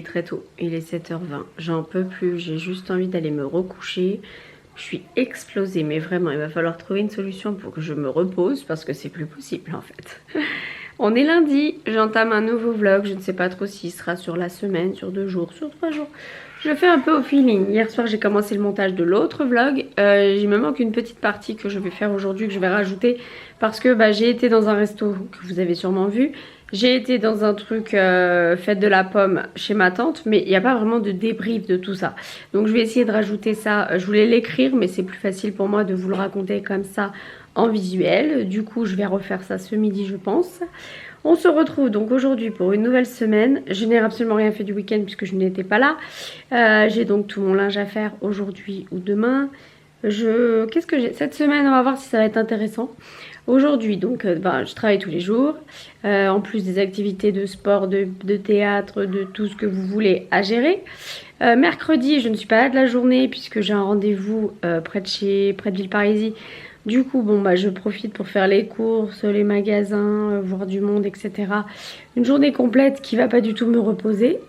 est très tôt, il est 7h20. J'en peux plus, j'ai juste envie d'aller me recoucher. Je suis explosée, mais vraiment, il va falloir trouver une solution pour que je me repose parce que c'est plus possible en fait. On est lundi, j'entame un nouveau vlog, je ne sais pas trop s'il sera sur la semaine, sur 2 jours, sur 3 jours. Je fais un peu au feeling. Hier soir j'ai commencé le montage de l'autre vlog. Il me manque une petite partie que je vais faire aujourd'hui, que je vais rajouter. Parce que j'ai été dans un resto que vous avez sûrement vu. J'ai été dans un truc fête de la pomme chez ma tante. Mais il n'y a pas vraiment de débrief de tout ça. Donc je vais essayer de rajouter ça. Je voulais l'écrire mais c'est plus facile pour moi de vous le raconter comme ça en visuel. Du coup je vais refaire ça ce midi je pense. On se retrouve donc aujourd'hui pour une nouvelle semaine. Je n'ai absolument rien fait du week-end puisque je n'étais pas là. J'ai donc tout mon linge à faire aujourd'hui ou demain. Qu'est-ce que j'ai cette semaine? On va voir si ça va être intéressant. Aujourd'hui donc je travaille tous les jours. En plus des activités de sport, de théâtre, de tout ce que vous voulez à gérer. Mercredi je ne suis pas là de la journée puisque j'ai un rendez-vous près de Villeparisis. Du coup, je profite pour faire les courses, les magasins, voir du monde, etc. Une journée complète qui va pas du tout me reposer.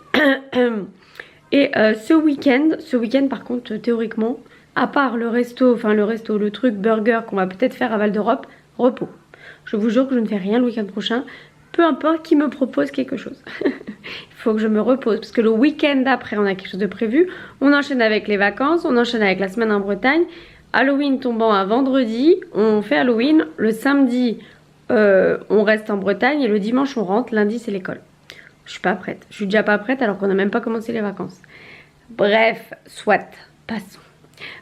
Et ce week-end par contre, théoriquement, à part le truc burger qu'on va peut-être faire à Val d'Europe, repos. Je vous jure que je ne fais rien le week-end prochain, peu importe qui me propose quelque chose. Il faut que je me repose parce que le week-end d'après, on a quelque chose de prévu. On enchaîne avec les vacances, on enchaîne avec la semaine en Bretagne. Halloween tombant à vendredi, on fait Halloween. Le samedi, on reste en Bretagne et le dimanche, on rentre. Lundi, c'est l'école. Je suis pas prête. Je suis déjà pas prête alors qu'on n'a même pas commencé les vacances. Bref, soit. Passons.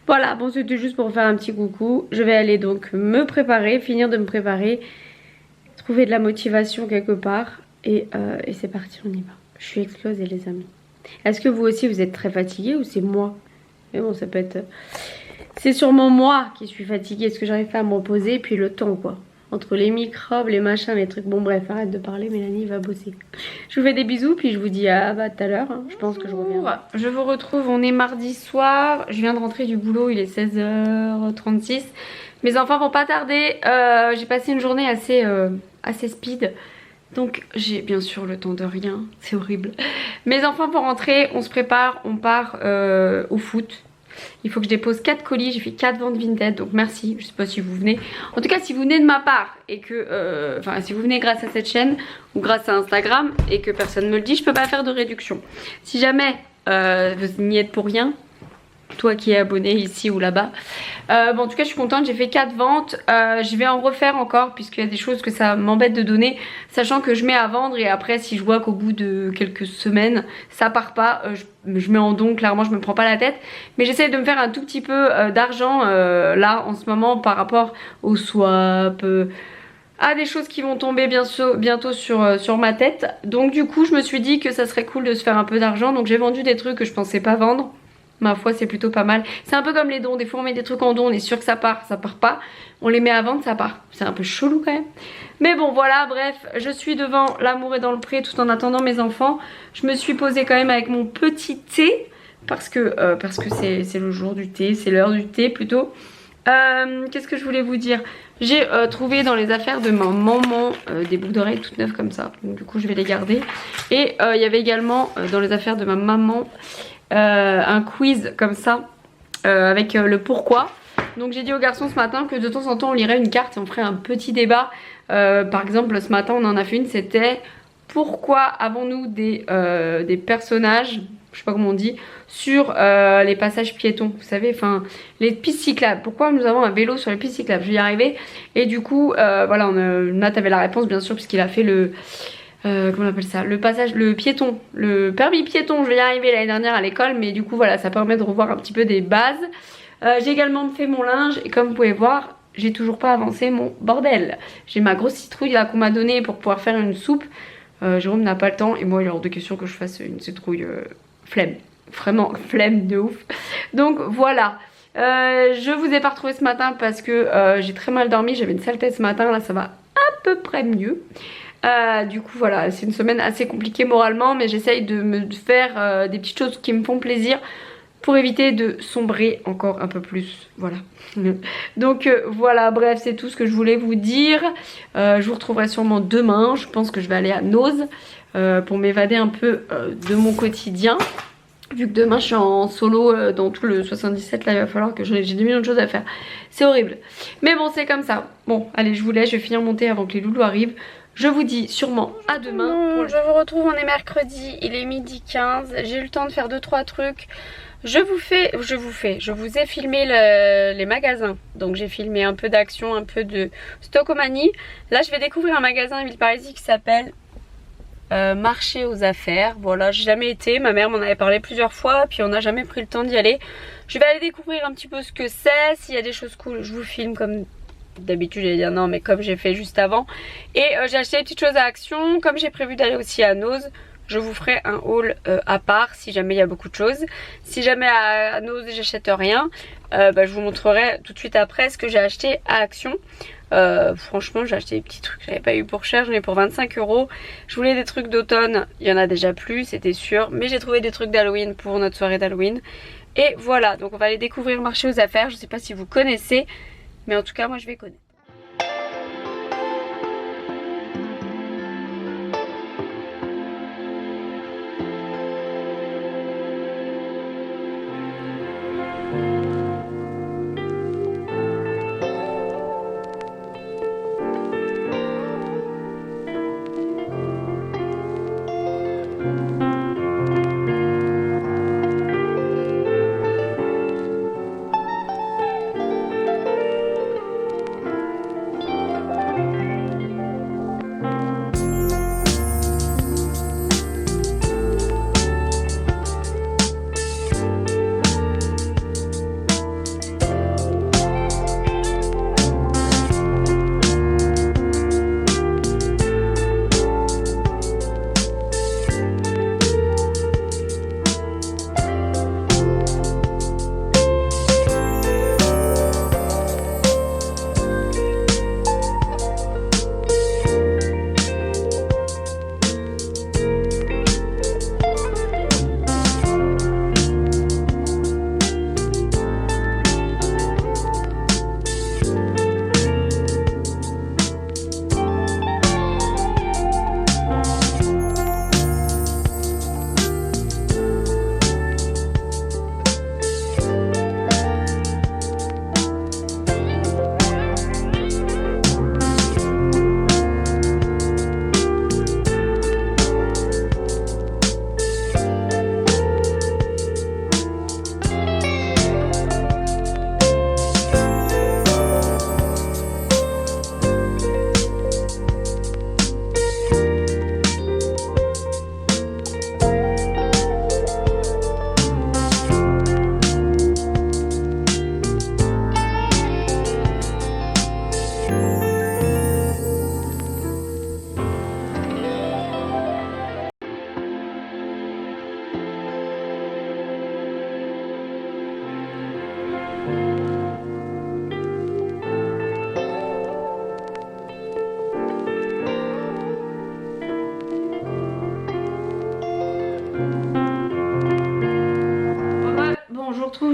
Voilà, bon, c'était juste pour faire un petit coucou. Je vais aller donc me préparer, finir de me préparer, trouver de la motivation quelque part. Et c'est parti, on y va. Je suis explosée, les amis. Est-ce que vous aussi, vous êtes très fatigués ou c'est moi? Mais bon, ça peut être... C'est sûrement moi qui suis fatiguée, parce que j'arrive pas à me reposer, et puis le temps quoi. Entre les microbes, les machins, les trucs. Bon bref, arrête de parler, Mélanie va bosser. Je vous fais des bisous, puis je vous dis à tout à l'heure. Hein. Je pense que je reviens. Je vous retrouve, on est mardi soir. Je viens de rentrer du boulot, il est 16h36. Mes enfants vont pas tarder. J'ai passé une journée assez speed. Donc j'ai bien sûr le temps de rien, c'est horrible. Mes enfants vont rentrer, on se prépare, on part au foot. Il faut que je dépose 4 colis, j'ai fait 4 ventes Vinted, donc merci, je sais pas si vous venez. En tout cas si vous venez de ma part et que, si vous venez grâce à cette chaîne ou grâce à Instagram et que personne me le dit, je peux pas faire de réduction. Si jamais vous n'y êtes pour rien, toi qui es abonné ici ou là-bas. En tout cas je suis contente, j'ai fait 4 ventes. Je vais en refaire encore puisqu'il y a des choses que ça m'embête de donner, sachant que je mets à vendre et après si je vois qu'au bout de quelques semaines ça part pas, je mets en don, clairement je me prends pas la tête. Mais j'essaie de me faire un tout petit peu d'argent là en ce moment par rapport au swap, à des choses qui vont tomber bientôt sur ma tête. Donc du coup je me suis dit que ça serait cool de se faire un peu d'argent. Donc j'ai vendu des trucs que je pensais pas vendre. Ma foi c'est plutôt pas mal. C'est un peu comme les dons, des fois on met des trucs en don, on est sûr que ça part pas. On les met à vendre, ça part. C'est un peu chelou quand même. Mais bon voilà, bref, je suis devant l'amour est dans le pré tout en attendant mes enfants. Je me suis posée quand même avec mon petit thé. Parce que c'est le jour du thé, c'est l'heure du thé plutôt. Qu'est-ce que je voulais vous dire? J'ai trouvé dans les affaires de ma maman des boucles d'oreilles toutes neuves comme ça. Donc du coup je vais les garder. Et il y avait également dans les affaires de ma maman... un quiz comme ça avec le pourquoi. Donc j'ai dit aux garçons ce matin que de temps en temps on lirait une carte et on ferait un petit débat. Par exemple ce matin on en a fait une, c'était pourquoi avons-nous des personnages, je sais pas comment on dit, sur les passages piétons, vous savez, enfin les pistes cyclables. Pourquoi nous avons un vélo sur les pistes cyclables? Je vais y arriver. Et du coup voilà, Nat avait la réponse bien sûr puisqu'il a fait le... comment on appelle ça, le passage, le piéton, le permis piéton, je vais y arriver l'année dernière à l'école, mais du coup voilà, ça permet de revoir un petit peu des bases. J'ai également fait mon linge et comme vous pouvez voir, j'ai toujours pas avancé mon bordel. J'ai ma grosse citrouille là qu'on m'a donnée pour pouvoir faire une soupe. Jérôme n'a pas le temps et moi il est hors de question que je fasse une citrouille flemme, vraiment flemme de ouf. Donc voilà. Je vous ai pas retrouvé ce matin parce que j'ai très mal dormi, j'avais une sale tête ce matin, là ça va à peu près mieux. Du coup voilà, c'est une semaine assez compliquée moralement, mais j'essaye de me faire des petites choses qui me font plaisir. pour éviter de sombrer encore un peu plus. Voilà. Donc voilà, bref, c'est tout ce que je voulais vous dire. Je vous retrouverai sûrement demain. Je pense que je vais aller à Nose pour m'évader un peu de mon quotidien. Vu que demain je suis en solo dans tout le 77, là il va falloir que j'ai 10 millions de choses à faire. C'est horrible. Mais bon, c'est comme ça. Bon, allez, je vous laisse, je vais finir mon thé avant que les loulous arrivent. Je vous dis sûrement à demain. Bon, je vous retrouve, on est mercredi, il est midi 15. J'ai eu le temps de faire 2-3 trucs. Je vous ai filmé les magasins. Donc j'ai filmé un peu d'Action, un peu de Stockomanie. Là je vais découvrir un magasin à Villeparisis qui s'appelle Marché aux affaires. Voilà, j'ai jamais été, ma mère m'en avait parlé plusieurs fois, puis on n'a jamais pris le temps d'y aller. Je vais aller découvrir un petit peu ce que c'est. S'il y a des choses cool, je vous filme comme d'habitude. J'allais dire non, mais comme j'ai fait juste avant. Et j'ai acheté des petites choses à Action. Comme j'ai prévu d'aller aussi à Nose, je vous ferai un haul à part si jamais il y a beaucoup de choses. Si jamais à Nose j'achète rien, je vous montrerai tout de suite après ce que j'ai acheté à Action. Franchement j'ai acheté des petits trucs que j'avais pas eu pour cher, j'en ai pour 25 €. Je voulais des trucs d'automne, il y en a déjà plus, c'était sûr. Mais j'ai trouvé des trucs d'Halloween pour notre soirée d'Halloween. Et voilà, donc on va aller découvrir le marché aux affaires. Je sais pas si vous connaissez, mais en tout cas moi je vais connaître.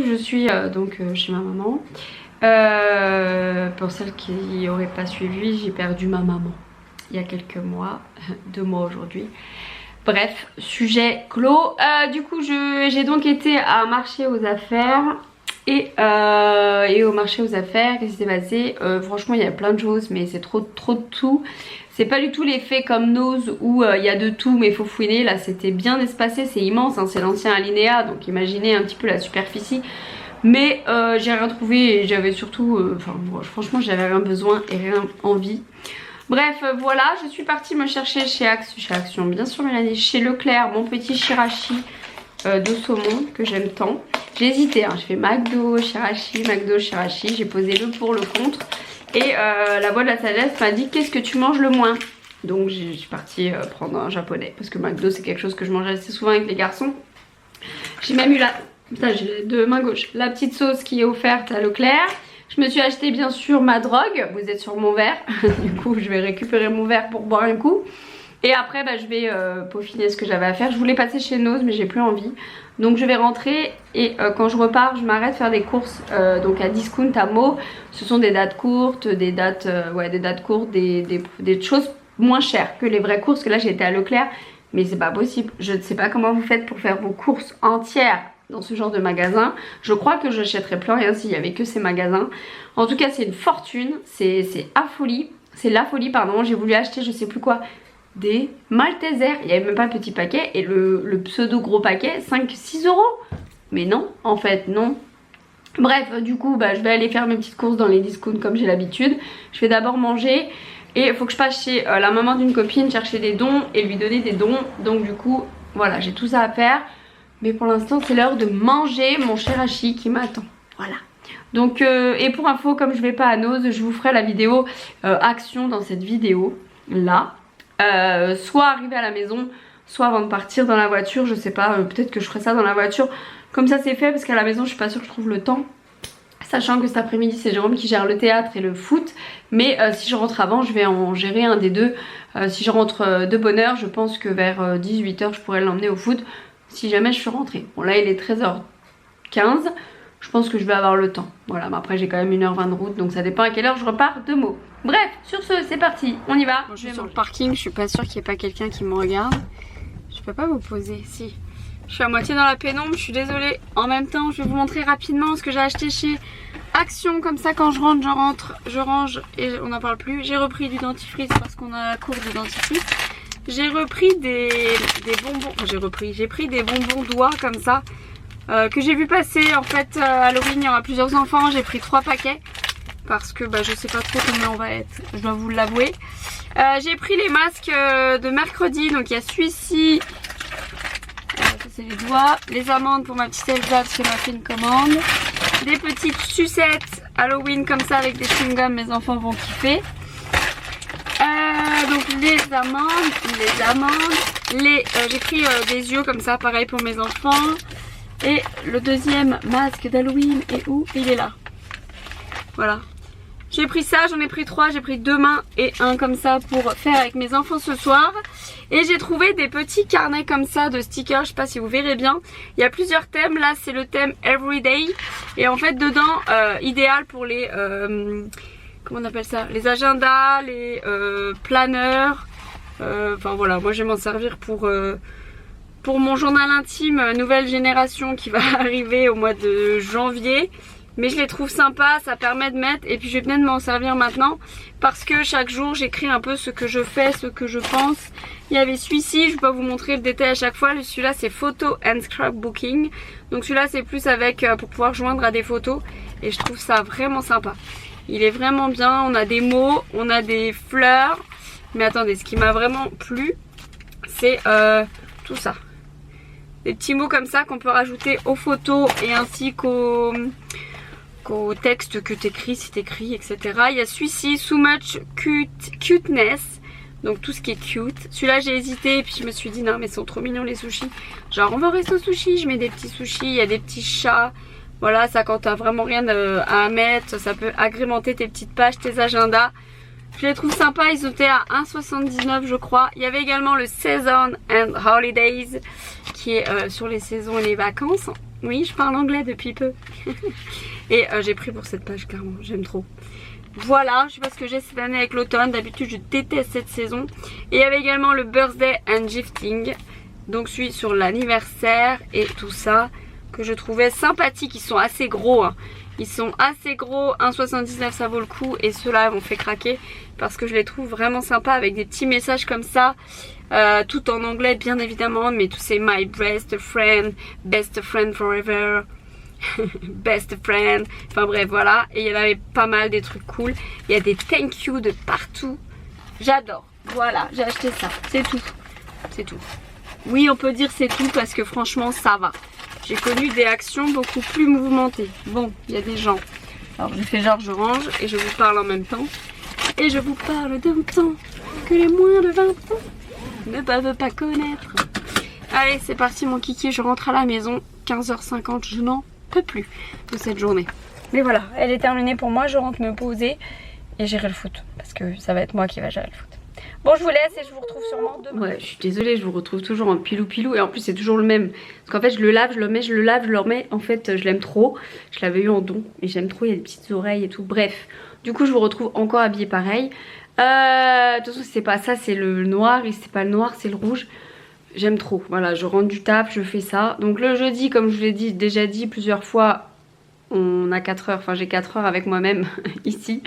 Je suis donc chez ma maman. Pour celles qui n'auraient pas suivi, j'ai perdu ma maman il y a quelques mois, 2 mois aujourd'hui. Bref, sujet clos. Du coup, j'ai donc été à marché aux affaires. Et au marché aux affaires, qu'est-ce qui s'est passé? Franchement, il y a plein de choses, mais c'est trop de tout. C'est pas du tout l'effet comme Nose où il y a de tout, mais il faut fouiner. Là, c'était bien espacé, c'est immense, hein, c'est l'ancien Alinéa, donc imaginez un petit peu la superficie. Mais j'ai rien trouvé et j'avais surtout, franchement, j'avais rien besoin et rien envie. Bref, voilà, je suis partie me chercher chez Action, bien sûr, Mélanie, chez Leclerc, mon petit shirashi de saumon que j'aime tant. J'ai hésité, hein, je fais McDo, shirashi, j'ai posé le pour, le contre. Et la voix de la sagesse m'a dit qu'est-ce que tu manges le moins. Donc je suis partie prendre un japonais parce que McDo c'est quelque chose que je mange assez souvent avec les garçons. J'ai même eu putain, j'ai de main gauche la petite sauce qui est offerte à Leclerc. Je me suis acheté bien sûr ma drogue, vous êtes sur mon verre. Du coup je vais récupérer mon verre pour boire un coup. Et après je vais peaufiner ce que j'avais à faire. Je voulais passer chez Nose mais j'ai plus envie. Donc je vais rentrer et quand je repars je m'arrête faire des courses donc à Discount à Meaux. Ce sont des dates courtes, des dates courtes, des choses moins chères que les vraies courses. Que là j'ai été à Leclerc mais c'est pas possible. Je ne sais pas comment vous faites pour faire vos courses entières dans ce genre de magasin. Je crois que je n'achèterais plus rien s'il y avait que ces magasins. En tout cas c'est une fortune, c'est la folie pardon. J'ai voulu acheter je sais plus quoi, des Maltesers, il n'y avait même pas le petit paquet et le pseudo gros paquet 5-6 €. Mais non, en fait non. Bref, du coup je vais aller faire mes petites courses dans les discounts comme j'ai l'habitude. Je vais d'abord manger et il faut que je passe chez la maman d'une copine chercher des dons et lui donner des dons. Donc du coup voilà, j'ai tout ça à faire. Mais pour l'instant c'est l'heure de manger mon chirashi qui m'attend. Voilà. Donc et pour info, comme je vais pas à Nose, je vous ferai la vidéo action dans cette vidéo là. Soit arriver à la maison, soit avant de partir dans la voiture. Je sais pas, peut-être que je ferai ça dans la voiture. Comme ça c'est fait parce qu'à la maison je suis pas sûre que je trouve le temps. Sachant que cet après-midi c'est Jérôme qui gère le théâtre et le foot. Mais si je rentre avant je vais en gérer un des deux. Si je rentre de bonne heure, je pense que vers 18 h je pourrais l'emmener au foot. Si jamais je suis rentrée. Bon là il est 13h15. Je pense que je vais avoir le temps. Voilà, mais après j'ai quand même 1h20 de route. Donc ça dépend à quelle heure je repars de Meaux. Bref, sur ce c'est parti, on y va. Bon, je suis sur le parking, je suis pas sûre qu'il n'y ait pas quelqu'un qui me regarde. Je peux pas vous poser, si. Je suis à moitié dans la pénombre, je suis désolée. En même temps je vais vous montrer rapidement ce que j'ai acheté chez Action. Comme ça quand je rentre, je range et on n'en parle plus. J'ai repris du dentifrice parce qu'on a la cour de dentifrice. J'ai repris des bonbons, j'ai pris des bonbons doigts comme ça que j'ai vu passer en fait Halloween, il y aura plusieurs enfants. J'ai pris 3 paquets parce que je sais pas trop combien on va être, je dois vous l'avouer. J'ai pris les masques de mercredi, donc il y a celui-ci, ça c'est les doigts, les amandes pour ma petite Elsa parce qu'elle m'a fait une commande, des petites sucettes Halloween comme ça avec des chewing-gums, mes enfants vont kiffer. Donc les amandes, j'ai pris des yeux comme ça, pareil pour mes enfants. Et le deuxième masque d'Halloween est où? Il est là. Voilà. J'ai pris ça, j'en ai pris 3, j'ai pris 2 mains et un comme ça pour faire avec mes enfants ce soir. Et j'ai trouvé des petits carnets comme ça de stickers, je sais pas si vous verrez bien. Il y a plusieurs thèmes, là c'est le thème Everyday. Et en fait dedans, idéal pour les... comment on appelle ça, les agendas, les planeurs. Enfin voilà, moi je vais m'en servir pour mon journal intime nouvelle génération qui va arriver au mois de janvier. Mais je les trouve sympas, ça permet de mettre. Et puis je vais venir de m'en servir maintenant parce que chaque jour j'écris un peu ce que je fais, ce que je pense. Il y avait celui-ci, je vais pas vous montrer le détail à chaque fois. Celui-là c'est photo and scrapbooking. Donc celui-là c'est plus avec pour pouvoir joindre à des photos. Et je trouve ça vraiment sympa. Il est vraiment bien, on a des mots, on a des fleurs. Mais attendez, ce qui m'a vraiment plu, c'est tout ça. Des petits mots comme ça qu'on peut rajouter aux photos et ainsi qu'au texte que t'écris, si t'écris, etc. Il y a celui-ci, So Much Cuteness. Donc tout ce qui est cute. Celui-là j'ai hésité et puis je me suis dit non mais ils sont trop mignons les sushis. Genre on va au resto sushi, je mets des petits sushis, il y a des petits chats. Voilà, ça quand t'as vraiment rien à mettre, ça peut agrémenter tes petites pages, tes agendas. Je les trouve sympas, ils étaient à 1,79 je crois. Il y avait également le Season and Holidays qui est sur les saisons et les vacances. Oui, je parle anglais depuis peu. Et j'ai pris pour cette page clairement, j'aime trop. Voilà, je sais pas ce que j'ai cette année avec l'automne. D'habitude je déteste cette saison. Et il y avait également le Birthday and Gifting. Donc celui sur l'anniversaire et tout ça, que je trouvais sympathique. Ils sont assez gros hein. Ils sont assez gros, 1,79 ça vaut le coup. Et ceux-là m'ont fait craquer parce que je les trouve vraiment sympas avec des petits messages comme ça. Tout en anglais bien évidemment, mais tous ces my best friend forever, best friend, enfin bref voilà. Et il y en avait pas mal, des trucs cool. Il y a des thank you de partout. J'adore, voilà, j'ai acheté ça, c'est tout. C'est tout. Oui on peut dire c'est tout parce que franchement ça va. J'ai connu des actions beaucoup plus mouvementées. Bon, il y a des gens. Alors je fais genre je range et je vous parle en même temps. Et je vous parle d'un temps que les moins de 20 ans ne peuvent pas connaître. Allez c'est parti mon kiki, je rentre à la maison. 15h50, je n'en peux plus de cette journée. Mais voilà, elle est terminée pour moi, je rentre me poser et gérer le foot. Parce que ça va être moi qui va gérer le foot. Bon, je vous laisse et je vous retrouve sûrement demain. Ouais, je suis désolée, je vous retrouve toujours en pilou et en plus c'est toujours le même. Parce qu'en fait je le lave, je le mets, je le lave, je le remets. En fait je l'aime trop. Je l'avais eu en don et j'aime trop, il y a des petites oreilles et tout. Bref, du coup je vous retrouve encore habillée pareil. De toute façon c'est pas ça, c'est le noir et c'est pas le noir, c'est le rouge. J'aime trop, voilà, je rentre du taf, je fais ça. Donc le jeudi, comme je vous l'ai déjà dit plusieurs fois, on a 4 heures, enfin j'ai 4 heures avec moi-même ici.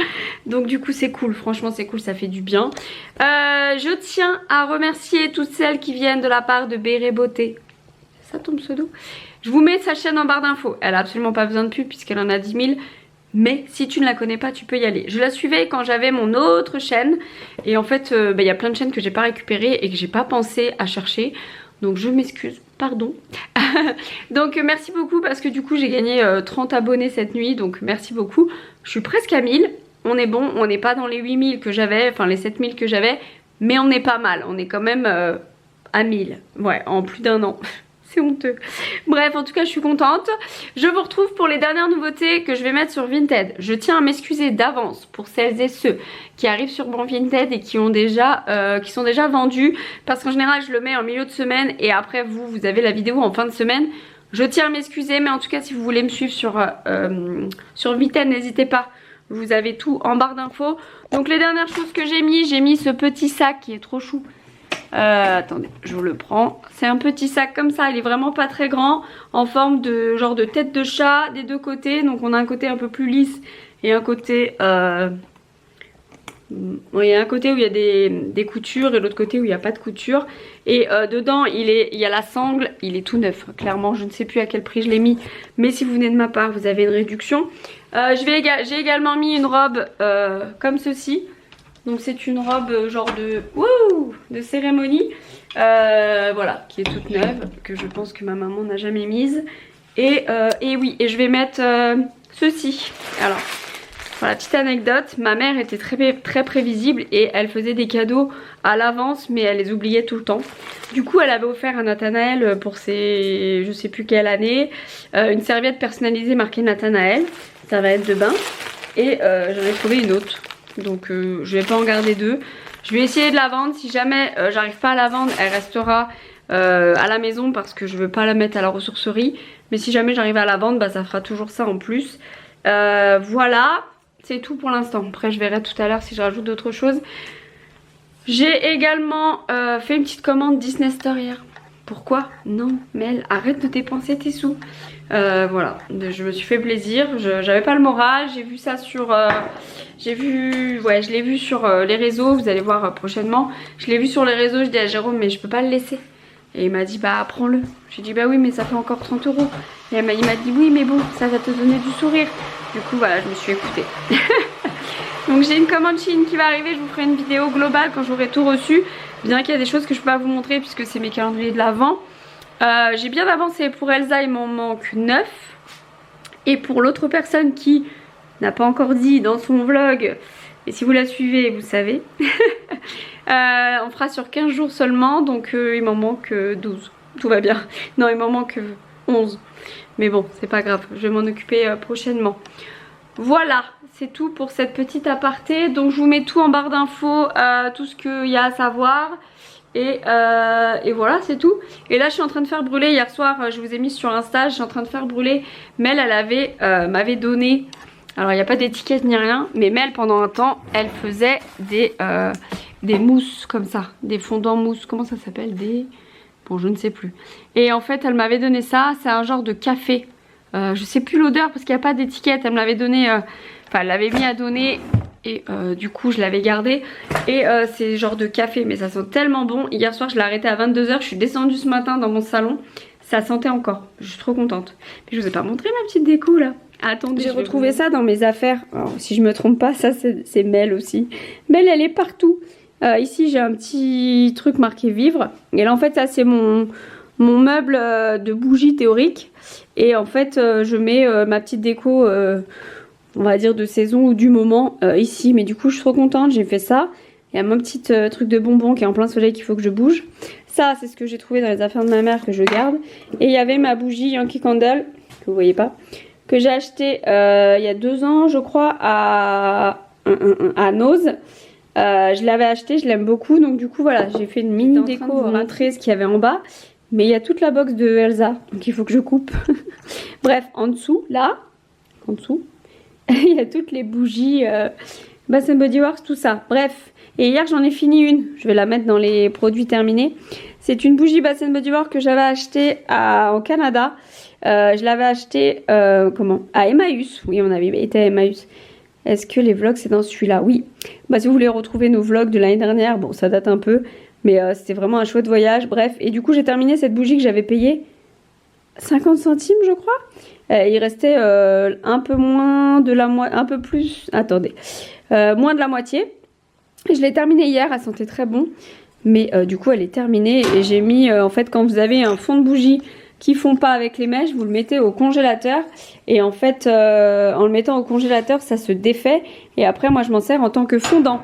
Donc du coup c'est cool, franchement c'est cool, ça fait du bien. Je tiens à remercier toutes celles qui viennent de la part de Béré Beauté. C'est ça ton pseudo? Je vous mets sa chaîne en barre d'infos. Elle a absolument pas besoin de pub puisqu'elle en a 10 000. Mais si tu ne la connais pas, tu peux y aller. Je la suivais quand j'avais mon autre chaîne. Et en fait, y a plein de chaînes que j'ai pas récupérées et que j'ai pas pensé à chercher. Donc je m'excuse, pardon. Donc merci beaucoup parce que du coup j'ai gagné 30 abonnés cette nuit. Donc merci beaucoup. Je suis presque à 1000. On est bon, on n'est pas dans les 8000 que j'avais, enfin les 7000 que j'avais. Mais on est pas mal, on est quand même à 1000. Ouais, en plus d'un an. C'est honteux. Bref, en tout cas, je suis contente. Je vous retrouve pour les dernières nouveautés que je vais mettre sur Vinted. Je tiens à m'excuser d'avance pour celles et ceux qui arrivent sur mon Vinted et qui sont déjà vendus. Parce qu'en général, je le mets en milieu de semaine et après, vous avez la vidéo en fin de semaine. Je tiens à m'excuser, mais en tout cas, si vous voulez me suivre sur Vinted, n'hésitez pas. Vous avez tout en barre d'infos. Donc, les dernières choses que j'ai mis ce petit sac qui est trop chou. Attendez, je vous le prends. C'est un petit sac comme ça, il est vraiment pas très grand, en forme de genre de tête de chat des deux côtés. Donc on a un côté un peu plus lisse et un côté il y a un côté où il y a des coutures et l'autre côté où il n'y a pas de couture. Et dedans il y a la sangle, il est tout neuf. Clairement je ne sais plus à quel prix je l'ai mis, mais si vous venez de ma part vous avez une réduction. J'ai également mis une robe comme ceci. Donc c'est une robe genre de cérémonie, voilà, qui est toute neuve, que je pense que ma maman n'a jamais mise. Et oui, et je vais mettre ceci. Alors, voilà, petite anecdote, ma mère était très prévisible et elle faisait des cadeaux à l'avance, mais elle les oubliait tout le temps. Du coup, elle avait offert à Nathanaël pour ses, je sais plus quelle année, une serviette personnalisée marquée Nathanaël, serviette de bain, et j'en ai trouvé une autre. Donc je vais pas en garder deux. Je vais essayer de la vendre. Si jamais j'arrive pas à la vendre, elle restera à la maison parce que je veux pas la mettre à la ressourcerie. Mais si jamais j'arrive à la vendre, bah ça fera toujours ça en plus. Voilà, c'est tout pour l'instant. Après je verrai tout à l'heure si je rajoute d'autres choses. J'ai également fait une petite commande Disney Store hier. Pourquoi? Non, Mel, arrête de dépenser tes sous. Voilà, je me suis fait plaisir. J'avais pas le moral. J'ai vu ça sur... je l'ai vu sur les réseaux. Vous allez voir prochainement. Je l'ai vu sur les réseaux. Je dis à Jérôme, mais je peux pas le laisser. Et il m'a dit, bah prends-le. J'ai dit, bah oui, mais ça fait encore 30 €. Et il m'a dit, oui, mais bon, ça va te donner du sourire. Du coup, voilà, je me suis écoutée. Donc j'ai une commande Chine qui va arriver. Je vous ferai une vidéo globale quand j'aurai tout reçu. Bien qu'il y a des choses que je peux pas vous montrer puisque c'est mes calendriers de l'Avent. J'ai bien avancé pour Elsa, il m'en manque 9. Et pour l'autre personne qui n'a pas encore dit dans son vlog, et si vous la suivez, vous savez, on fera sur 15 jours seulement, donc il m'en manque 12. Tout va bien. Non, il m'en manque 11. Mais bon, c'est pas grave, je vais m'en occuper prochainement. Voilà, c'est tout pour cette petite aparté. Donc je vous mets tout en barre d'infos, tout ce qu'il y a à savoir. Et voilà, c'est tout. Et là je suis en train de faire brûler, hier soir je vous ai mis sur Insta, je suis en train de faire brûler. Mel, elle m'avait donné, alors il n'y a pas d'étiquette ni rien, mais Mel pendant un temps elle faisait des mousses comme ça, des fondants mousse, comment ça s'appelle, bon je ne sais plus. Et en fait elle m'avait donné ça, c'est un genre de café. Je sais plus l'odeur parce qu'il n'y a pas d'étiquette. Elle me l'avait donné, elle l'avait mis à donner et du coup je l'avais gardé. Et c'est genre de café, mais ça sent tellement bon. Hier soir je l'ai arrêté à 22 h. Je suis descendue ce matin dans mon salon, ça sentait encore. Je suis trop contente. Mais je vous ai pas montré ma petite déco là. Attendez, j'ai retrouvé ça dans mes affaires. Alors, si je me trompe pas, ça c'est Mel aussi. Mel, elle est partout. Ici j'ai un petit truc marqué vivre. Et là en fait ça c'est mon meuble de bougies théorique. Et en fait je mets ma petite déco on va dire de saison ou du moment ici. Mais du coup je suis trop contente, j'ai fait ça. Il y a mon petit truc de bonbon qui est en plein soleil qu'il faut que je bouge. Ça c'est ce que j'ai trouvé dans les affaires de ma mère que je garde. Et il y avait ma bougie Yankee Candle, que vous voyez pas, que j'ai acheté il y a 2 ans je crois à Noz. Je l'avais acheté, je l'aime beaucoup. Donc du coup voilà, j'ai fait une mini déco à montrer ce qu'il y avait en bas. Mais il y a toute la box de Elsa, donc il faut que je coupe. Bref, en dessous, là, en dessous, il y a toutes les bougies Bath Body Works, tout ça. Bref, et hier j'en ai fini une. Je vais la mettre dans les produits terminés. C'est une bougie Bath Body Works que j'avais achetée au Canada. Je l'avais achetée à Emmaüs. Oui, on avait été à Emmaüs. Est-ce que les vlogs c'est dans celui-là? Oui. Bah si vous voulez retrouver nos vlogs de l'année dernière, bon ça date un peu. Mais c'était vraiment un chouette voyage, bref. Et du coup, j'ai terminé cette bougie que j'avais payée 50 centimes, je crois. Il restait un peu moins de la moitié, un peu plus, attendez, moins de la moitié. Et je l'ai terminée hier, elle sentait très bon. Mais du coup, elle est terminée. Et j'ai mis, en fait, quand vous avez un fond de bougie qui fond pas avec les mèches, vous le mettez au congélateur. Et en fait, en le mettant au congélateur, ça se défait. Et après, moi, je m'en sers en tant que fondant.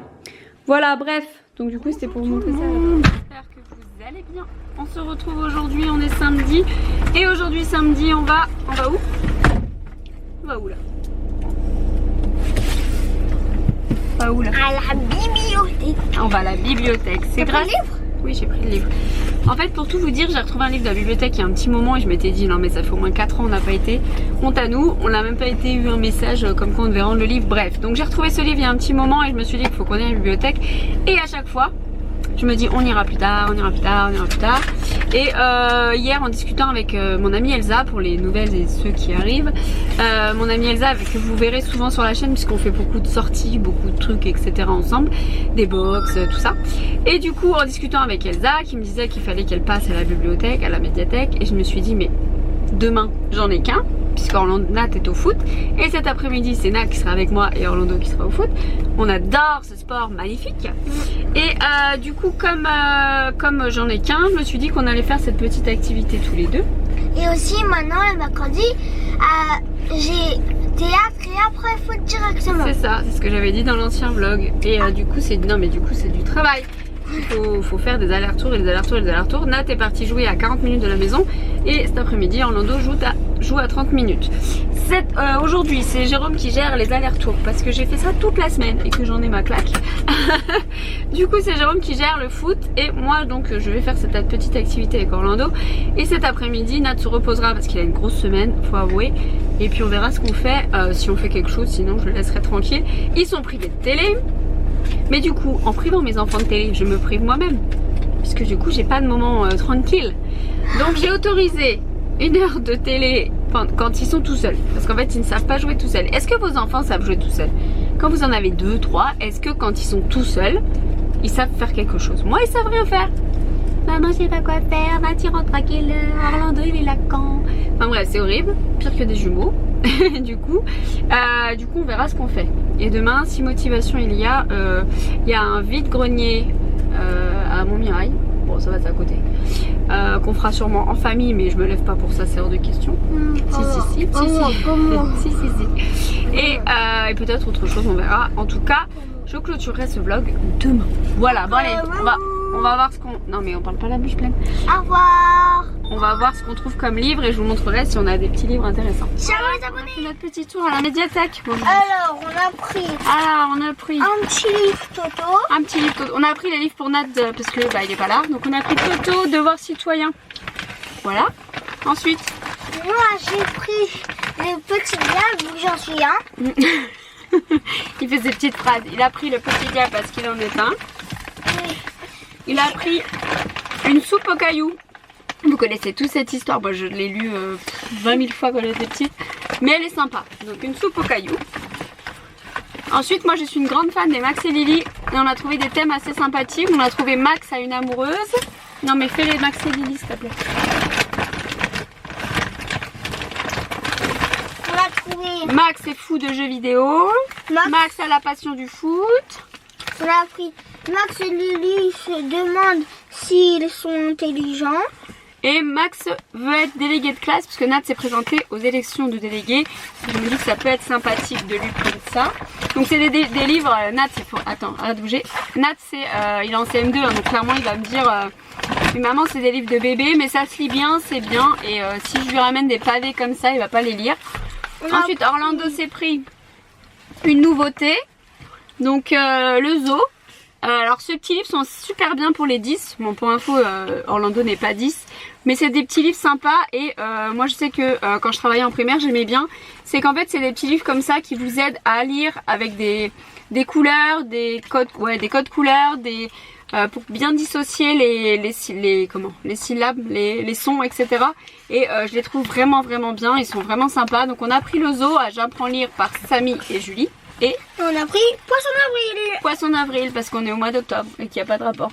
Voilà, bref. Donc du coup c'était pour vous montrer ça. J'espère que vous allez bien. On se retrouve aujourd'hui, on est samedi. Et aujourd'hui samedi on va où? On va où là? On va où là? À la bibliothèque. On va à la bibliothèque. C'est grâce... pris le livre? Oui, j'ai pris le livre. En fait, pour tout vous dire, j'ai retrouvé un livre de la bibliothèque il y a un petit moment et je m'étais dit non mais ça fait au moins 4 ans on n'a pas été. Honte à nous, on n'a même pas été eu un message comme quoi on devait rendre le livre. Bref, donc j'ai retrouvé ce livre il y a un petit moment et je me suis dit qu'il faut qu'on aille à la bibliothèque. Et à chaque fois, je me dis on ira plus tard, on ira plus tard, on ira plus tard. Et hier en discutant avec mon amie Elsa pour les nouvelles et ceux qui arrivent, mon amie Elsa que vous verrez souvent sur la chaîne puisqu'on fait beaucoup de sorties, beaucoup de trucs etc ensemble, des box, tout ça. Et du coup en discutant avec Elsa qui me disait qu'il fallait qu'elle passe à la bibliothèque, à la médiathèque, et je me suis dit mais demain j'en ai qu'un puisqu'Orlando Nat est au foot et cet après-midi c'est Nat qui sera avec moi et Orlando qui sera au foot. On adore ce sport magnifique et du coup comme j'en ai qu'un, je me suis dit qu'on allait faire cette petite activité tous les deux. Et aussi maintenant le mercredi j'ai théâtre et après foot directement. C'est ça, c'est ce que j'avais dit dans l'ancien vlog. Et du coup c'est du travail. Il faut faire des allers-retours et des allers-retours et des allers-retours. Nat est parti jouer à 40 minutes de la maison et cet après-midi Orlando joue à 30 minutes. Aujourd'hui c'est Jérôme qui gère les allers-retours parce que j'ai fait ça toute la semaine et que j'en ai ma claque. Du coup c'est Jérôme qui gère le foot et moi donc je vais faire cette petite activité avec Orlando. Et cet après-midi Nat se reposera parce qu'il a une grosse semaine, faut avouer. Et puis on verra ce qu'on fait, si on fait quelque chose, sinon je le laisserai tranquille. Ils sont privés de télé. Mais du coup, en privant mes enfants de télé, je me prive moi-même. Puisque du coup, j'ai pas de moment tranquille. Donc j'ai autorisé 1 heure de télé quand ils sont tout seuls. Parce qu'en fait, ils ne savent pas jouer tout seuls. Est-ce que vos enfants savent jouer tout seuls? Quand vous en avez 2, 3, est-ce que quand ils sont tout seuls, ils savent faire quelque chose? Moi, ils savent rien faire. Maman, je sais pas quoi faire. Mathieu rentre à quelle heure? Orlando, il est là quand? Enfin bref, c'est horrible. Pire que des jumeaux. du coup, on verra ce qu'on fait. Et demain, si motivation il y a un vide-grenier à Montmirail. Bon, ça va, c'est à côté. Qu'on fera sûrement en famille, mais je me lève pas pour ça, c'est hors de question. Si. Et peut-être autre chose, on verra. En tout cas, je clôturerai ce vlog demain. Voilà, bon allez, on va voir ce qu'on... Non mais on parle pas la bouche pleine. Au revoir. On va voir ce qu'on trouve comme livre et je vous montrerai si on a des petits livres intéressants. Ciao les On a abonnés. fait notre petit tour à la médiathèque. Alors on a pris un petit livre Toto. Un petit livre Toto. On a pris les livres pour Nat parce que il est pas là. Donc on a pris Toto, Devoir citoyen. Voilà. Ensuite. Moi j'ai pris le petit diable vu que j'en suis un. Il fait ses petites phrases. Il a pris le petit diable parce qu'il en est un. Il a pris une soupe aux cailloux. Vous connaissez tous cette histoire. Moi je l'ai lu 20 000 fois quand j'étais petite. Mais elle est sympa. Donc une soupe aux cailloux. Ensuite moi je suis une grande fan des Max et Lily. Et on a trouvé des thèmes assez sympathiques. On a trouvé Max à une amoureuse. Non mais fais les Max et Lily s'il te plaît. On a trouvé Max est fou de jeux vidéo. Max a la passion du foot. On a pris Max et Lily se demandent s'ils sont intelligents. Et Max veut être délégué de classe parce que Nat s'est présenté aux élections de délégué. Je me dis que ça peut être sympathique de lui prendre ça. Donc c'est des livres, Nat, attends, arrête de bouger. Nat, il est en CM2, hein, donc clairement il va me dire mais maman c'est des livres de bébé mais ça se lit bien, c'est bien. Et si je lui ramène des pavés comme ça, il va pas les lire. Ensuite Orlando s'est pris une nouveauté. Donc le zoo. Alors ce petit livre sont super bien pour les 10. Bon, pour info, Orlando n'est pas 10. Mais c'est des petits livres sympas. Et moi je sais que quand je travaillais en primaire, j'aimais bien. C'est qu'en fait c'est des petits livres comme ça qui vous aident à lire avec des couleurs, des codes couleurs, pour bien dissocier les syllabes, les sons, etc. Et je les trouve vraiment bien. Ils sont vraiment sympas. Donc on a pris le zoo à J'apprends à lire par Samy et Julie. Et on a pris Poisson d'avril. Poisson d'avril parce qu'on est au mois d'octobre et qu'il n'y a pas de rapport.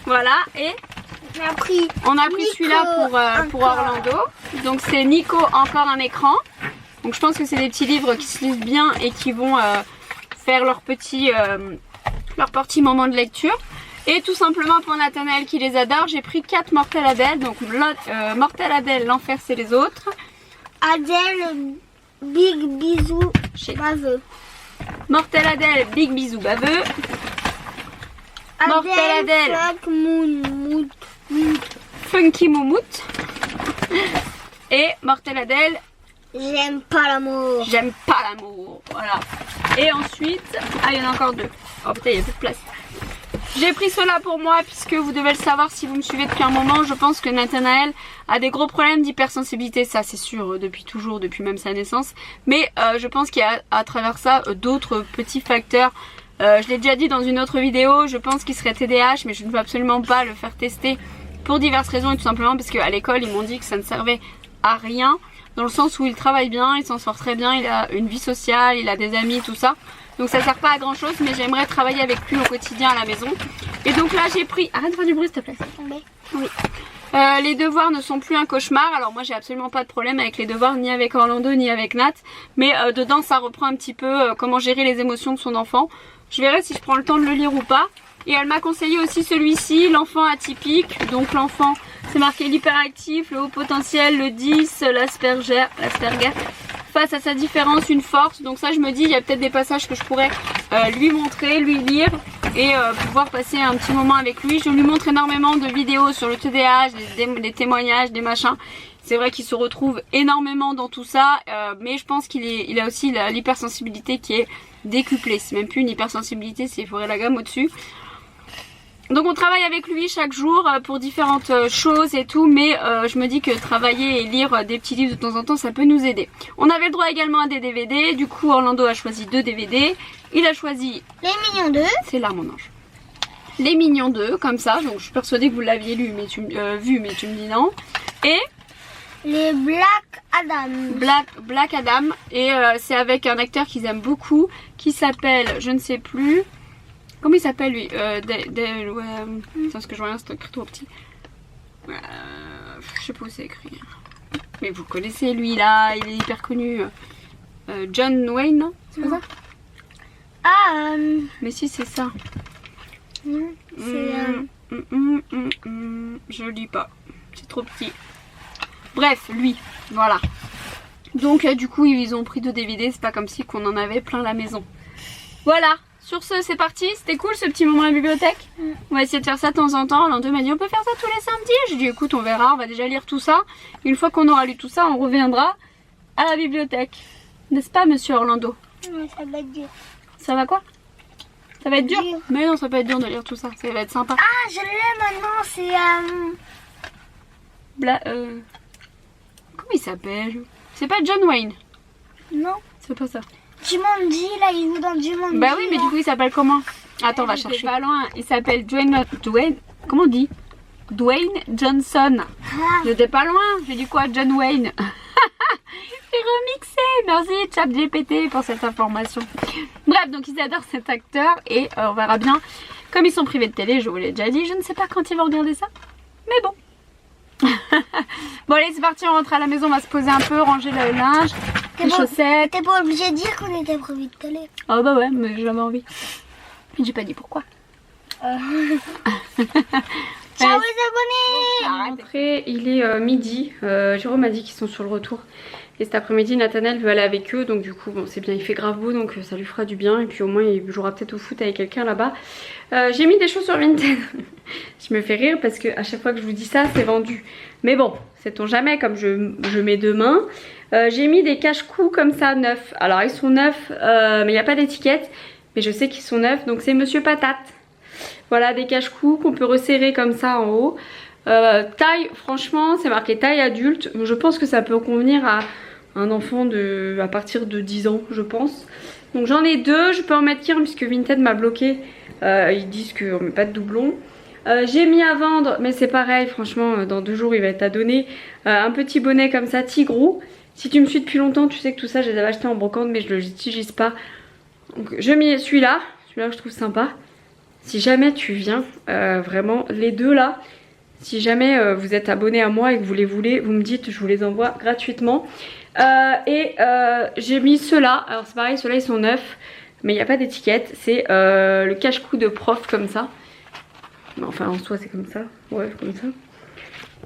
Voilà, et on a pris celui-là pour Orlando. Donc c'est Nico encore un écran. Donc je pense que c'est des petits livres qui se lisent bien et qui vont faire leur petit moment de lecture. Et tout simplement pour Nathanaël qui les adore, j'ai pris 4 Mortel Adèle. Donc Mortel Adèle, l'enfer c'est les autres. Adèle, big bisou baveux. Mortel Adèle, big bisou baveux. Mortel Adèle, funky moumoute. Et Mortel Adèle, j'aime pas l'amour. J'aime pas l'amour. Voilà. Et ensuite, il y en a encore 2. Oh putain, il y a plus de place. J'ai pris cela pour moi puisque vous devez le savoir si vous me suivez depuis un moment. Je pense que Nathanaël a des gros problèmes d'hypersensibilité. Ça c'est sûr depuis toujours, depuis même sa naissance. Mais je pense qu'il y a à travers ça d'autres petits facteurs. Je l'ai déjà dit dans une autre vidéo. Je pense qu'il serait TDAH mais je ne veux absolument pas le faire tester pour diverses raisons. Et tout simplement parce qu'à l'école ils m'ont dit que ça ne servait à rien. Dans le sens où il travaille bien, il s'en sort très bien, il a une vie sociale, il a des amis, tout ça. Donc ça sert pas à grand chose, mais j'aimerais travailler avec lui au quotidien à la maison. Et donc là j'ai pris... Arrête de faire du bruit s'il te plaît. Oui. Les devoirs ne sont plus un cauchemar. Alors moi j'ai absolument pas de problème avec les devoirs, ni avec Orlando, ni avec Nat. Mais dedans ça reprend un petit peu comment gérer les émotions de son enfant. Je verrai si je prends le temps de le lire ou pas. Et elle m'a conseillé aussi celui-ci, l'enfant atypique. Donc l'enfant, c'est marqué l'hyperactif, le haut potentiel, le 10, l'Asperger. Face à sa différence, une force. Donc ça je me dis, il y a peut-être des passages que je pourrais lui montrer, lui lire et pouvoir passer un petit moment avec lui. Je lui montre énormément de vidéos sur le TDAH, des témoignages, des machins. C'est vrai qu'il se retrouve énormément dans tout ça, mais je pense qu'il a aussi l'hypersensibilité qui est décuplée. C'est même plus une hypersensibilité, c'est il faudrait la gamme au-dessus. Donc on travaille avec lui chaque jour pour différentes choses et tout, mais je me dis que travailler et lire des petits livres de temps en temps ça peut nous aider. On avait le droit également à des DVD, du coup Orlando a choisi 2 DVD. Il a choisi Les Mignons 2. C'est là mon ange. Les Mignons 2, comme ça, donc je suis persuadée que vous l'aviez lu, mais vu, mais tu me dis non. Et les Black Adam. Black Adam, et c'est avec un acteur qu'ils aiment beaucoup, qui s'appelle, je ne sais plus... Comment il s'appelle lui parce que je vois rien, c'est écrit trop petit. Je sais pas où c'est écrit. Mais vous connaissez lui là, il est hyper connu. John Wayne, non? C'est pas ça? Mais si, c'est ça. Je lis pas. C'est trop petit. Bref, lui, voilà. Donc du coup ils ont pris 2 DVD, c'est pas comme si qu'on en avait plein la maison. Voilà. Sur ce, c'est parti. C'était cool ce petit moment à la bibliothèque. On va essayer de faire ça de temps en temps. Orlando m'a dit on peut faire ça tous les samedis. J'ai dit écoute, on verra, on va déjà lire tout ça. Une fois qu'on aura lu tout ça, on reviendra à la bibliothèque. N'est-ce pas monsieur Orlando? Ouais, ça va être dur. Ça va quoi? Ça va être dur? Mais non, ça va pas être dur de lire tout ça. Ça va être sympa. Ah, je l'ai maintenant, c'est... Comment il s'appelle? C'est pas John Wayne? Non. C'est pas ça. Jumanji, là, il joue dans Jumanji. Bah oui, mais du coup, il s'appelle comment? Attends, on va chercher. Pas loin. Il s'appelle Dwayne... Comment on dit? Dwayne Johnson. J'étais pas loin. J'ai dit quoi? John Wayne. J'ai remixé. Merci ChatGPT pour cette information. Bref, donc ils adorent cet acteur et on verra bien. Comme ils sont privés de télé, je vous l'ai déjà dit, je ne sais pas quand ils vont regarder ça. Mais bon. Bon allez, c'est parti, on rentre à la maison, on va se poser un peu, ranger le linge, les chaussettes. T'es pas obligé de dire qu'on était prévu de télé. Oh bah ouais, mais j'ai jamais envie. J'ai pas dit pourquoi. Ciao les abonnés. Rentrée, il est midi. Jérôme m'a dit qu'ils sont sur le retour. Et cet après-midi, Nathanaël veut aller avec eux. Donc du coup, bon, c'est bien, il fait grave beau, donc ça lui fera du bien. Et puis au moins, il jouera peut-être au foot avec quelqu'un là-bas. J'ai mis des choses sur Vinted. Je me fais rire parce que à chaque fois que je vous dis ça, c'est vendu. Mais bon, sait-on jamais, comme je mets deux mains. J'ai mis des cache-cous comme ça, neufs. Alors ils sont neufs, mais il n'y a pas d'étiquette. mais je sais qu'ils sont neufs, donc c'est Monsieur Patate. Voilà, des cache-cou qu'on peut resserrer comme ça en haut. Taille, franchement, c'est marqué taille adulte. Je pense que ça peut convenir à un enfant à partir de 10 ans, je pense. Donc j'en ai deux, je peux en mettre qu'un puisque Vinted m'a bloqué. Ils disent qu'on met pas de doublons. J'ai mis à vendre, mais c'est pareil, franchement, dans 2 jours il va être à donner. Un petit bonnet comme ça, tigrou. Si tu me suis depuis longtemps, tu sais que tout ça, je les avais achetés en brocante, mais je ne l'utilise pas. Donc je mets celui-là je trouve sympa. Si jamais tu viens, vraiment, les deux là, si jamais vous êtes abonné à moi et que vous les voulez, vous me dites, je vous les envoie gratuitement. J'ai mis ceux-là, alors c'est pareil, ceux-là ils sont neufs, mais il n'y a pas d'étiquette. C'est le cache-cou de prof comme ça. Enfin en soi c'est comme ça, ouais comme ça.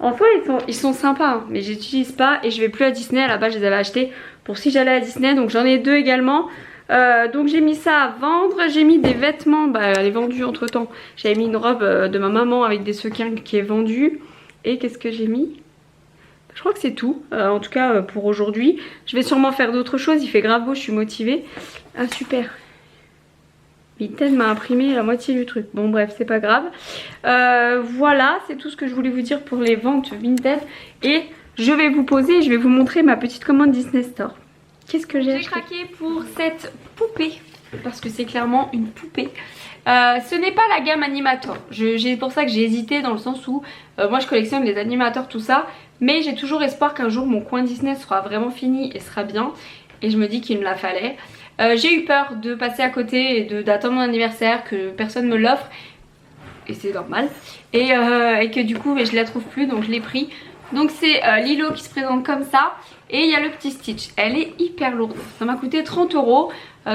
En soi ils sont sympas hein, mais j'utilise pas et je vais plus à Disney. À la base je les avais achetés pour si j'allais à Disney, donc j'en ai deux également. Donc j'ai mis ça à vendre. J'ai mis des vêtements, bah elle est vendue entre temps. J'avais mis une robe de ma maman avec des sequins qui est vendue. Et qu'est-ce que j'ai mis? Je crois que c'est tout, en tout cas pour aujourd'hui. Je vais sûrement faire d'autres choses, il fait grave beau, je suis motivée. Ah super, Vinted m'a imprimé la moitié du truc. Bon bref, c'est pas grave. Voilà, c'est tout ce que je voulais vous dire pour les ventes Vinted. Et je vais vous poser, je vais vous montrer ma petite commande Disney Store. Qu'est-ce que j'ai acheté? J'ai craqué pour cette poupée, parce que c'est clairement une poupée. Ce n'est pas la gamme Animator. C'est pour ça que j'ai hésité, dans le sens où moi je collectionne les animateurs, tout ça. Mais j'ai toujours espoir qu'un jour mon coin Disney sera vraiment fini et sera bien. Et je me dis qu'il me la fallait. J'ai eu peur de passer à côté et d'attendre mon anniversaire, que personne me l'offre. Et c'est normal. Et que du coup je la trouve plus, donc je l'ai pris. Donc c'est Lilo qui se présente comme ça. Et il y a le petit Stitch. Elle est hyper lourde. Ça m'a coûté 30 €.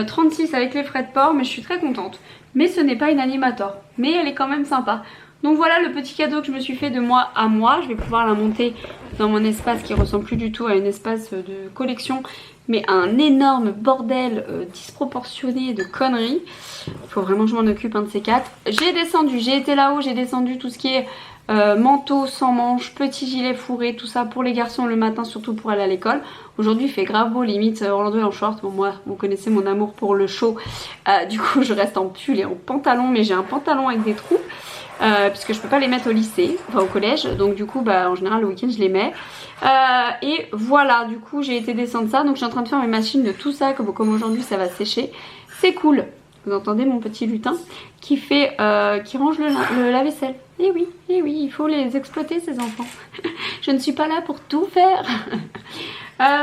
36 avec les frais de port, mais je suis très contente. Mais ce n'est pas une Animator. Mais elle est quand même sympa. Donc voilà le petit cadeau que je me suis fait de moi à moi. Je vais pouvoir la monter dans mon espace qui ressemble plus du tout à un espace de collection, mais à un énorme bordel disproportionné de conneries. Il faut vraiment que je m'en occupe, un de ces 4. J'ai descendu, j'ai été là-haut, j'ai descendu tout ce qui est manteau sans manches, petit gilet fourré, tout ça pour les garçons le matin, surtout pour aller à l'école. Aujourd'hui il fait grave beau, limite Orlando est en short. Bon moi vous connaissez mon amour pour le chaud, du coup je reste en pull et en pantalon, mais j'ai un pantalon avec des trous. Puisque je peux pas les mettre au lycée, enfin au collège, donc du coup bah en général le week-end je les mets. Et voilà, du coup j'ai été descendre ça, donc je suis en train de faire mes machines de tout ça, comme aujourd'hui ça va sécher. C'est cool, vous entendez mon petit lutin qui fait, qui range le lave-vaisselle. Et oui, il faut les exploiter ces enfants. Je ne suis pas là pour tout faire.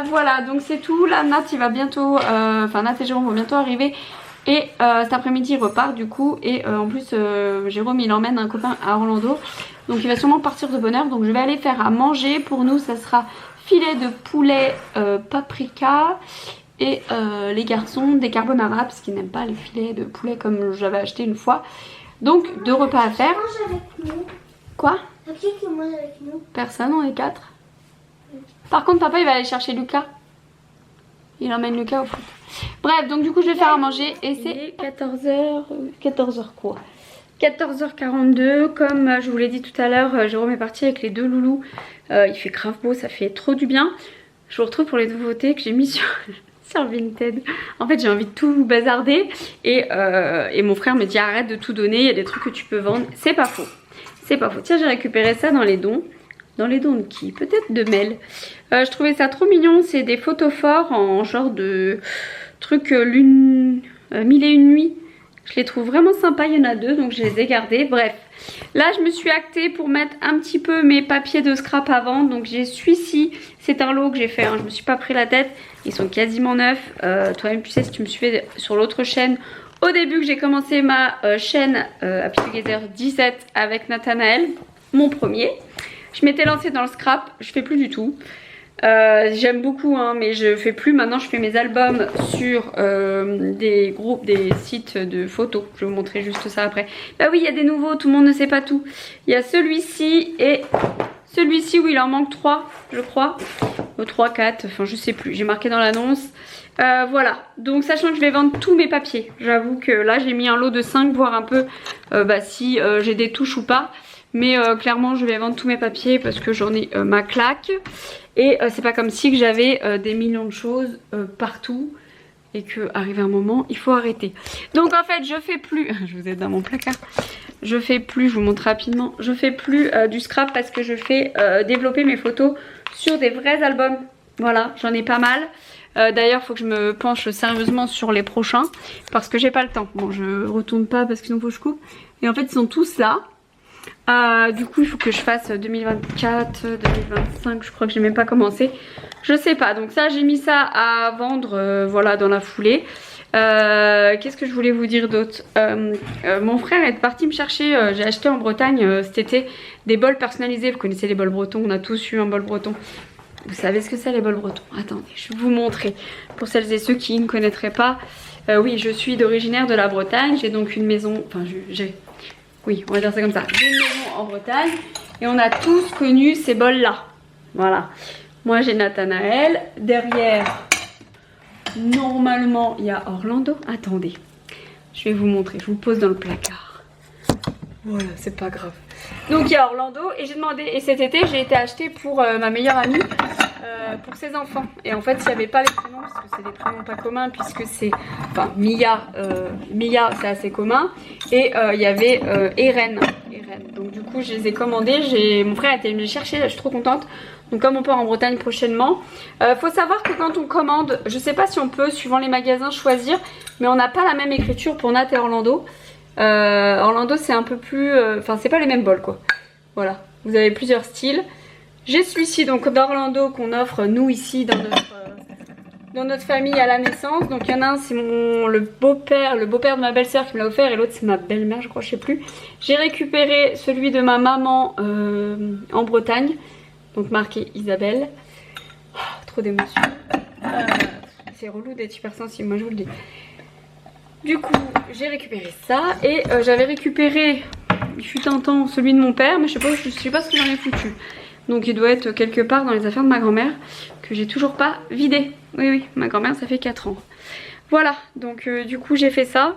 Voilà, donc c'est tout. Là Nat il va bientôt, enfin Nat et Jérôme vont bientôt arriver. Et cet après-midi il repart du coup. Et en plus Jérôme il emmène un copain à Orlando. Donc il va sûrement partir de bonne heure. Donc je vais aller faire à manger. Pour nous ça sera filet de poulet paprika. Et les garçons des carbonara, parce qu'ils n'aiment pas les filets de poulet comme j'avais acheté une fois. Donc 2 repas à faire. Quoi? Qui mange avec nous? Personne, on est 4. Par contre papa il va aller chercher Lucas. Il emmène Lucas au foot. Bref, donc du coup je vais faire à manger et c'est 14h... 14h quoi? 14h42, comme je vous l'ai dit tout à l'heure, Jérôme est parti avec les 2 loulous. Il fait grave beau, ça fait trop du bien. Je vous retrouve pour les nouveautés que j'ai mis sur Vinted. En fait j'ai envie de tout bazarder et mon frère me dit arrête de tout donner, il y a des trucs que tu peux vendre. C'est pas faux, c'est pas faux. Tiens, j'ai récupéré ça dans les dons. Dans les dons de qui? Peut-être de Mel. Je trouvais ça trop mignon. C'est des photos forts en genre de truc mille et une nuits. Je les trouve vraiment sympas. Il y en a 2 donc je les ai gardés. Bref. Là je me suis actée pour mettre un petit peu mes papiers de scrap à vendre. Donc j'ai celui-ci. C'est un lot que j'ai fait. Hein. Je me suis pas pris la tête. Ils sont quasiment neufs. Toi-même tu sais si tu me suivais sur l'autre chaîne. Au début que j'ai commencé ma chaîne Happy Together 17 avec Nathanaël. Mon premier. Je m'étais lancée dans le scrap, je fais plus du tout. J'aime beaucoup hein, mais je fais plus. Maintenant je fais mes albums sur des groupes, des sites de photos. Je vais vous montrer juste ça après. Bah oui il y a des nouveaux, tout le monde ne sait pas tout. Il y a celui-ci et celui-ci où il en manque 3 je crois. 3, 4, enfin je sais plus, j'ai marqué dans l'annonce. Voilà, donc sachant que je vais vendre tous mes papiers. J'avoue que là j'ai mis un lot de 5, voir un peu si j'ai des touches ou pas. Mais clairement je vais vendre tous mes papiers parce que j'en ai ma claque. Et c'est pas comme si que j'avais des millions de choses partout. et que arrivé un moment il faut arrêter. Donc en fait je fais plus, je vous ai dans mon placard, je fais plus, je vous montre rapidement, je fais plus du scrap parce que je fais développer mes photos sur des vrais albums. Voilà, j'en ai pas mal. D'ailleurs, il faut que je me penche sérieusement sur les prochains parce que j'ai pas le temps. Bon, je retourne pas parce qu'il faut que je coupe. Et en fait, ils sont tous là. Du coup, il faut que je fasse 2024, 2025. Je crois que j'ai même pas commencé. Je sais pas. Donc ça, j'ai mis ça à vendre, voilà, dans la foulée. Qu'est-ce que je voulais vous dire d'autre? Mon frère est parti me chercher. J'ai acheté en Bretagne cet été des bols personnalisés. Vous connaissez les bols bretons? On a tous eu un bol breton. Vous savez ce que c'est les bols bretons? Attendez, je vais vous montrer. Pour celles et ceux qui ne connaîtraient pas, oui, je suis d'originaire de la Bretagne. J'ai donc une maison, enfin oui, on va dire ça comme ça. J'ai une maison en Bretagne et on a tous connu ces bols-là. Voilà. Moi, j'ai Nathanaël. Derrière, normalement, il y a Orlando. Attendez, je vais vous montrer. Je vous pose dans le placard. Voilà, c'est pas grave. Donc il y a Orlando et j'ai demandé, et cet été j'ai été acheter pour ma meilleure amie pour ses enfants. Et en fait il n'y avait pas les prénoms parce que c'est des prénoms pas communs puisque c'est, enfin Mia c'est assez commun. Et il y avait Eren. Donc du coup je les ai commandés, mon frère a été me les chercher, je suis trop contente. Donc comme on part en Bretagne prochainement, faut savoir que quand on commande, je sais pas si on peut suivant les magasins choisir, mais on n'a pas la même écriture pour Nat et Orlando. Orlando c'est un peu plus, enfin c'est pas les mêmes bols quoi. Voilà, vous avez plusieurs styles. J'ai celui-ci donc d'Orlando qu'on offre nous ici dans notre famille à la naissance. Donc il y en a un c'est le beau-père de ma belle-sœur qui me l'a offert et l'autre c'est ma belle-mère je crois, je sais plus. J'ai récupéré celui de ma maman en Bretagne, donc marqué Isabelle. Oh, trop d'émotion. C'est relou d'être hypersensible, moi je vous le dis. Du coup j'ai récupéré ça et j'avais récupéré, il fut un temps, celui de mon père, mais je sais pas ce que j'en ai foutu. Donc il doit être quelque part dans les affaires de ma grand-mère que j'ai toujours pas vidé. Oui, ma grand-mère ça fait 4 ans. Voilà, donc du coup j'ai fait ça.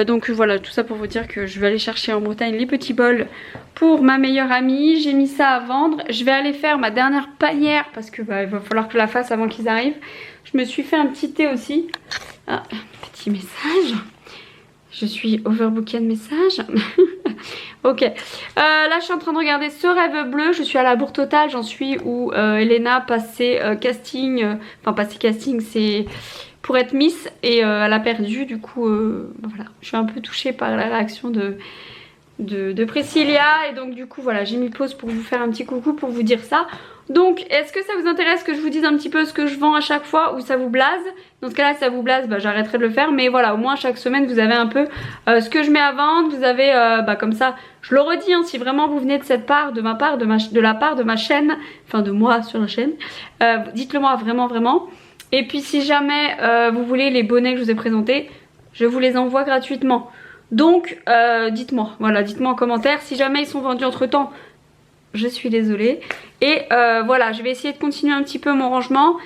Donc voilà, tout ça pour vous dire que je vais aller chercher en Bretagne les petits bols pour ma meilleure amie. J'ai mis ça à vendre. Je vais aller faire ma dernière panière parce que il va falloir que je la fasse avant qu'ils arrivent. Je me suis fait un petit thé aussi. Ah, petit message. Je suis overbookée de messages. Ok. Là, je suis en train de regarder Ce rêve bleu. Je suis à la bourre totale. J'en suis où Elena passait casting. Enfin, passé casting, c'est pour être Miss. Et elle a perdu. Du coup, voilà. Je suis un peu touchée par la réaction de Priscilla. Et donc, du coup, voilà. J'ai mis pause pour vous faire un petit coucou pour vous dire ça. Donc est-ce que ça vous intéresse que je vous dise un petit peu ce que je vends à chaque fois ou ça vous blase? Dans ce cas là si ça vous blase j'arrêterai de le faire, mais voilà, au moins chaque semaine vous avez un peu ce que je mets à vendre. Vous avez comme ça, je le redis hein, si vraiment vous venez de cette part, de la part de ma chaîne, enfin de moi sur la chaîne, dites-le moi vraiment. Et puis si jamais vous voulez les bonnets que je vous ai présentés, je vous les envoie gratuitement. Donc dites-moi, voilà, dites-moi en commentaire si jamais ils sont vendus entre temps. Je suis désolée. Et voilà, je vais essayer de continuer un petit peu mon rangement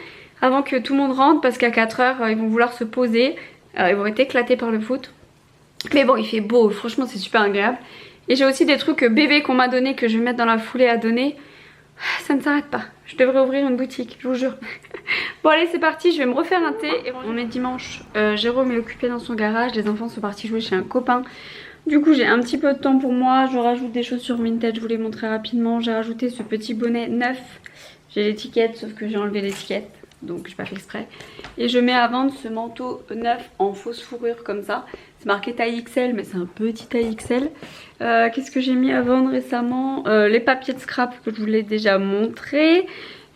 avant que tout le monde rentre parce qu'à 4 h ils vont vouloir se poser. Ils vont être éclatés par le foot. Mais bon, il fait beau, franchement c'est super agréable. Et j'ai aussi des trucs bébés qu'on m'a donné que je vais mettre dans la foulée à donner. Ça ne s'arrête pas. Je devrais ouvrir une boutique, je vous jure. Bon allez, c'est parti, je vais me refaire un thé. Et on est dimanche. Jérôme est occupé dans son garage. Les enfants sont partis jouer chez un copain. Du coup j'ai un petit peu de temps pour moi. Je rajoute des chaussures vintage, je vous les montrer rapidement. J'ai rajouté ce petit bonnet neuf. J'ai l'étiquette sauf que j'ai enlevé l'étiquette, donc j'ai pas fait exprès. Et je mets à vendre ce manteau neuf en fausse fourrure comme ça. C'est marqué taille XL mais c'est un petit taille XL. Qu'est-ce que j'ai mis à vendre récemment? Les papiers de scrap que je vous l'ai déjà montré.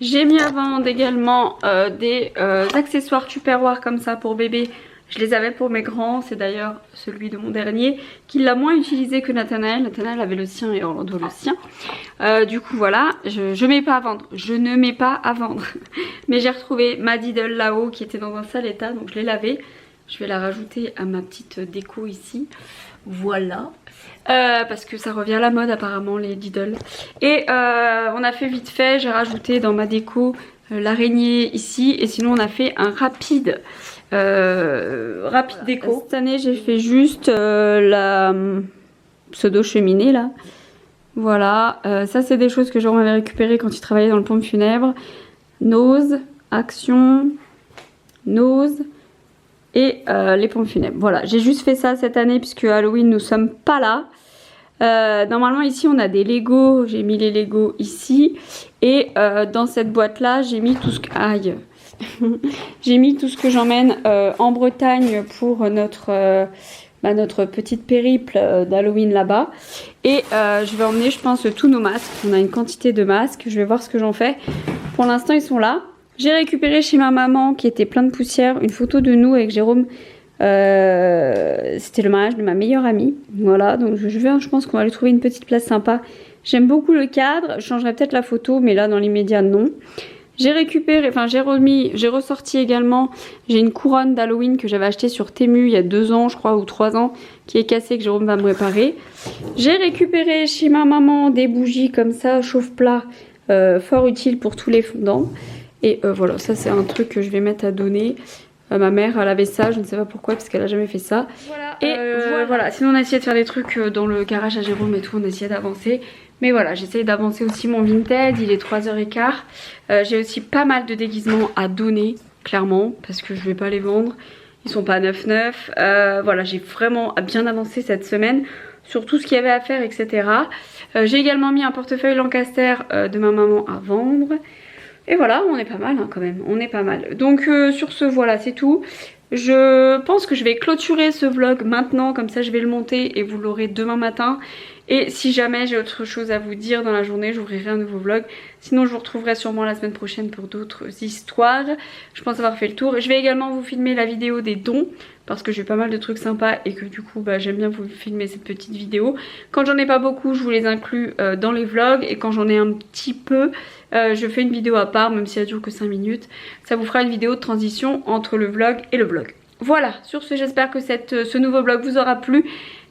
J'ai mis à vendre également des accessoires tupperware comme ça pour bébé. Je les avais pour mes grands, c'est d'ailleurs celui de mon dernier qui l'a moins utilisé que Nathanaël. Nathanaël avait le sien et Orlando le sien. Du coup voilà, je mets pas à vendre, je ne mets pas à vendre. Mais j'ai retrouvé ma Diddle là-haut qui était dans un sale état, donc je l'ai lavée. Je vais la rajouter à ma petite déco ici. Voilà. Parce que ça revient à la mode apparemment les Diddle. Et on a fait vite fait, j'ai rajouté dans ma déco l'araignée ici. Et sinon on a fait un rapide déco. Cette année j'ai fait juste la pseudo cheminée là. Voilà, ça c'est des choses que Jérôme avait récupérées quand il travaillait dans le pompe funèbre. Nose, action, nose et les pompes funèbres. Voilà, j'ai juste fait ça cette année puisque Halloween nous sommes pas là. Normalement ici on a des Lego, j'ai mis les Lego ici et dans cette boîte là j'ai mis tout ce que... Aïe j'ai mis tout ce que j'emmène en Bretagne pour notre petite périple d'Halloween là-bas. Et je vais emmener, je pense, tous nos masques. On a une quantité de masques. Je vais voir ce que j'en fais. Pour l'instant, ils sont là. J'ai récupéré chez ma maman, qui était plein de poussière, une photo de nous avec Jérôme. C'était le mariage de ma meilleure amie. Voilà, donc je pense qu'on va lui trouver une petite place sympa. J'aime beaucoup le cadre. Je changerai peut-être la photo, mais là, dans l'immédiat, non. J'ai récupéré, enfin j'ai ressorti également, j'ai une couronne d'Halloween que j'avais achetée sur Temu il y a 2 ans je crois ou 3 ans qui est cassée que Jérôme va me réparer. J'ai récupéré chez ma maman des bougies comme ça, chauffe-plat, fort utile pour tous les fondants. Et voilà, ça c'est un truc que je vais mettre à donner. Ma mère elle avait ça, je ne sais pas pourquoi parce qu'elle a jamais fait ça. Voilà, et voilà, sinon on a essayé de faire des trucs dans le garage à Jérôme et tout, on a essayé d'avancer. Mais voilà, j'essaye d'avancer aussi mon Vinted, il est 3h15. J'ai aussi pas mal de déguisements à donner, clairement, parce que je vais pas les vendre. Ils sont pas neuf. Voilà, j'ai vraiment bien avancé cette semaine sur tout ce qu'il y avait à faire, etc. J'ai également mis un portefeuille Lancaster de ma maman à vendre. Et voilà, on est pas mal hein, quand même, on est pas mal. Donc sur ce, voilà, c'est tout. Je pense que je vais clôturer ce vlog maintenant, comme ça je vais le monter et vous l'aurez demain matin. Et si jamais j'ai autre chose à vous dire dans la journée, j'ouvrirai un nouveau vlog. Sinon je vous retrouverai sûrement la semaine prochaine pour d'autres histoires. Je pense avoir fait le tour. Je vais également vous filmer la vidéo des dons, parce que j'ai pas mal de trucs sympas et que du coup j'aime bien vous filmer cette petite vidéo. Quand j'en ai pas beaucoup, je vous les inclus dans les vlogs, et quand j'en ai un petit peu, je fais une vidéo à part, même si elle dure que 5 minutes. Ça vous fera une vidéo de transition entre le vlog et le vlog. Voilà, sur ce j'espère que ce nouveau vlog vous aura plu,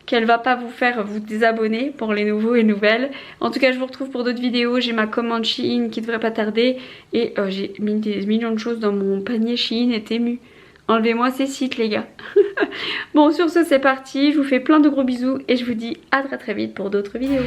qu'elle va pas vous faire vous désabonner pour les nouveaux et nouvelles. En tout cas je vous retrouve pour d'autres vidéos, j'ai ma commande Shein qui devrait pas tarder, et j'ai mis des millions de choses dans mon panier Shein et Temu. Enlevez-moi ces sites les gars. Bon sur ce c'est parti, je vous fais plein de gros bisous et je vous dis à très vite pour d'autres vidéos.